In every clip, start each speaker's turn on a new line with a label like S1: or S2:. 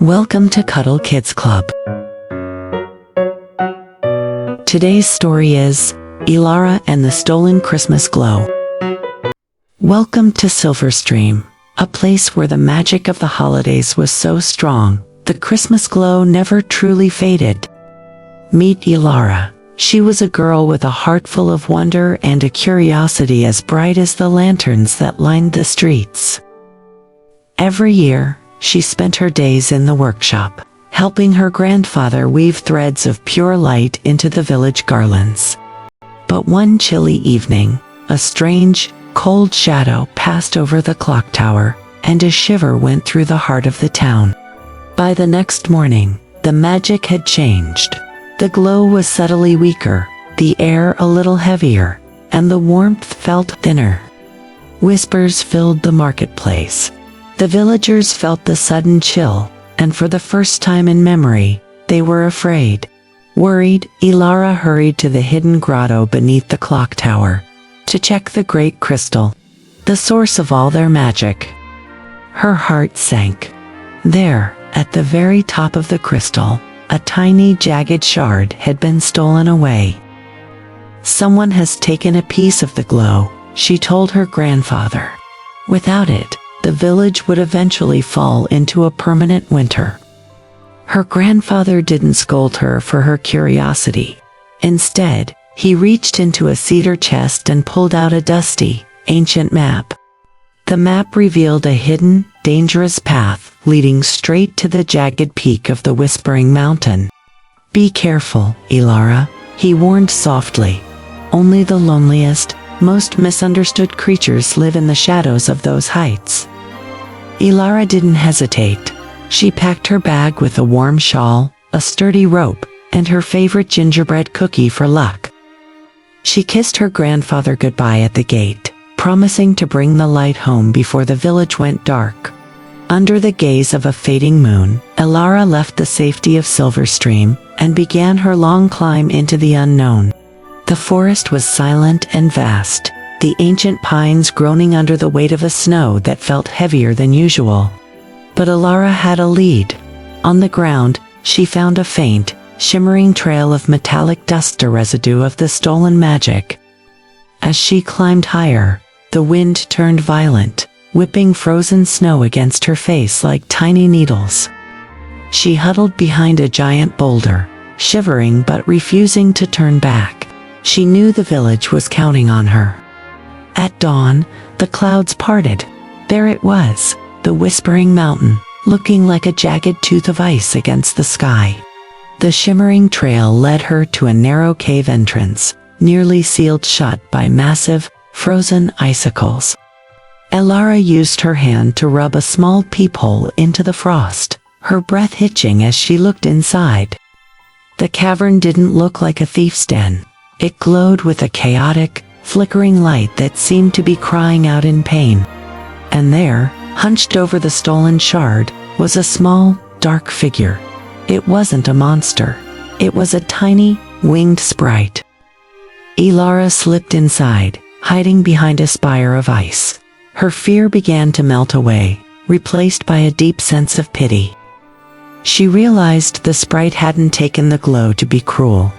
S1: Welcome to Cuddle Kids Club. Today's story is Elara and the Stolen Christmas Glow. Welcome to Silverstream, a place where the magic of the holidays was so strong, the Christmas glow never truly faded. Meet Elara. She was a girl with a heart full of wonder and a curiosity as bright as the lanterns that lined the streets. Every year, she spent her days in the workshop, helping her grandfather weave threads of pure light into the village garlands. But one chilly evening, a strange, cold shadow passed over the clock tower, and a shiver went through the heart of the town. By the next morning, the magic had changed. The glow was subtly weaker, the air a little heavier, and the warmth felt thinner. Whispers filled the marketplace. The villagers felt the sudden chill, and for the first time in memory, they were afraid. Worried, Elara hurried to the hidden grotto beneath the clock tower to check the great crystal, the source of all their magic. Her heart sank. There, at the very top of the crystal, a tiny jagged shard had been stolen away. Someone has taken a piece of the glow, she told her grandfather. Without it, the village would eventually fall into a permanent winter. Her grandfather didn't scold her for her curiosity. Instead, he reached into a cedar chest and pulled out a dusty, ancient map. The map revealed a hidden, dangerous path leading straight to the jagged peak of the Whispering Mountain. "Be careful, Elara," he warned softly. "Only the loneliest, most misunderstood creatures live in the shadows of those heights." Elara didn't hesitate. She packed her bag with a warm shawl, a sturdy rope, and her favorite gingerbread cookie for luck. She kissed her grandfather goodbye at the gate, promising to bring the light home before the village went dark. Under the gaze of a fading moon, Elara left the safety of Silverstream and began her long climb into the unknown. The forest was silent and vast, the ancient pines groaning under the weight of a snow that felt heavier than usual. But Elara had a lead. On the ground, she found a faint, shimmering trail of metallic dust, a residue of the stolen magic. As she climbed higher, the wind turned violent, whipping frozen snow against her face like tiny needles. She huddled behind a giant boulder, shivering but refusing to turn back. She knew the village was counting on her. At dawn, the clouds parted. There it was, the Whispering Mountain, looking like a jagged tooth of ice against the sky. The shimmering trail led her to a narrow cave entrance, nearly sealed shut by massive, frozen icicles. Elara used her hand to rub a small peephole into the frost, her breath hitching as she looked inside. The cavern didn't look like a thief's den. It glowed with a chaotic, flickering light that seemed to be crying out in pain. And there, hunched over the stolen shard, was a small, dark figure. It wasn't a monster. It was a tiny, winged sprite. Elara slipped inside, hiding behind a spire of ice. Her fear began to melt away, replaced by a deep sense of pity. She realized the sprite hadn't taken the glow to be cruel.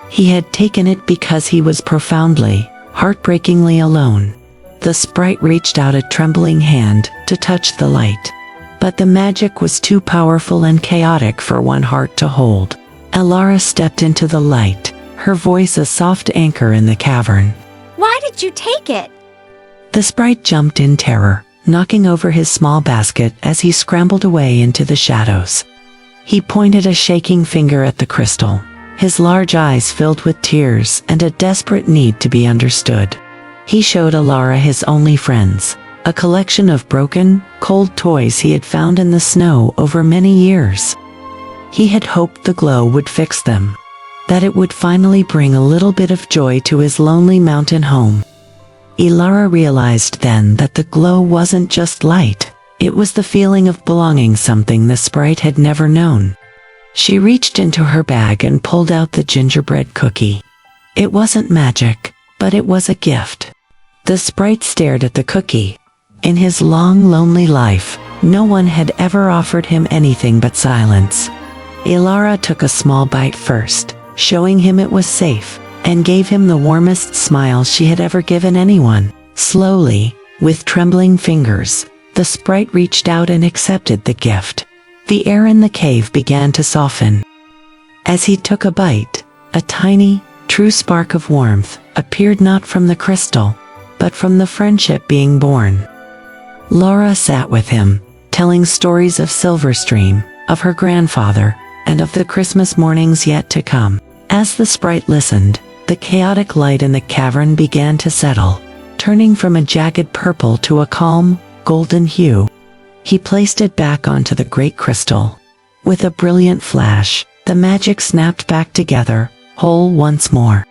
S1: He had taken it because he was profoundly, heartbreakingly alone. The sprite reached out a trembling hand to touch the light. But the magic was too powerful and chaotic for one heart to hold. Elara stepped into the light, her voice a soft anchor in the cavern.
S2: "Why did you take it?"
S1: The sprite jumped in terror, knocking over his small basket as he scrambled away into the shadows. He pointed a shaking finger at the crystal, his large eyes filled with tears and a desperate need to be understood. He showed Elara his only friends, a collection of broken, cold toys he had found in the snow over many years. He had hoped the glow would fix them, that it would finally bring a little bit of joy to his lonely mountain home. Elara realized then that the glow wasn't just light, it was the feeling of belonging, something the sprite had never known. She reached into her bag and pulled out the gingerbread cookie. It wasn't magic, but it was a gift. The sprite stared at the cookie. In his long, lonely life, No one had ever offered him anything but silence. Elara took a small bite first, showing him it was safe, and gave him the warmest smile she had ever given anyone. Slowly, with trembling fingers, the sprite reached out and accepted the gift. The air in the cave began to soften. As he took a bite, a tiny, true spark of warmth appeared not from the crystal, but from the friendship being born. Laura sat with him, telling stories of Silverstream, of her grandfather, and of the Christmas mornings yet to come. As the sprite listened, the chaotic light in the cavern began to settle, turning from a jagged purple to a calm, golden hue. He placed it back onto the great crystal. With a brilliant flash, the magic snapped back together, whole once more.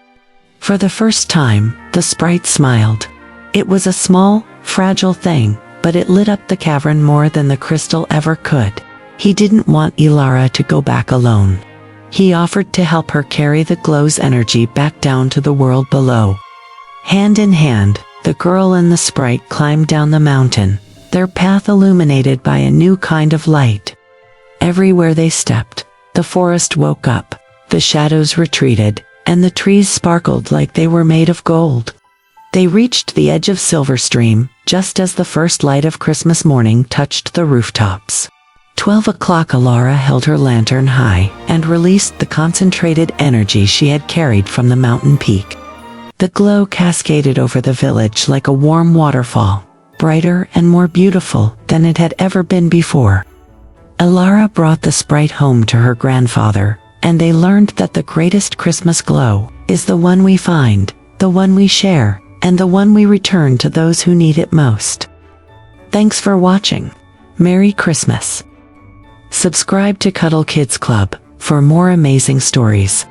S1: For the first time, the sprite smiled. It was a small, fragile thing, but it lit up the cavern more than the crystal ever could. He didn't want Elara to go back alone. He offered to help her carry the glow's energy back down to the world below. Hand in hand, the girl and the sprite climbed down the mountain, their path illuminated by a new kind of light. Everywhere they stepped, the forest woke up, the shadows retreated, and the trees sparkled like they were made of gold. They reached the edge of Silverstream, just as the first light of Christmas morning touched the rooftops. 12 o'clock. Elara held her lantern high and released the concentrated energy she had carried from the mountain peak. The glow cascaded over the village like a warm waterfall, brighter and more beautiful than it had ever been before. Elara brought the sprite home to her grandfather, and they learned that the greatest Christmas glow is the one we find, the one we share, and the one we return to those who need it most. Thanks for watching. Merry Christmas. Subscribe to Cuddle Kids Club for more amazing stories.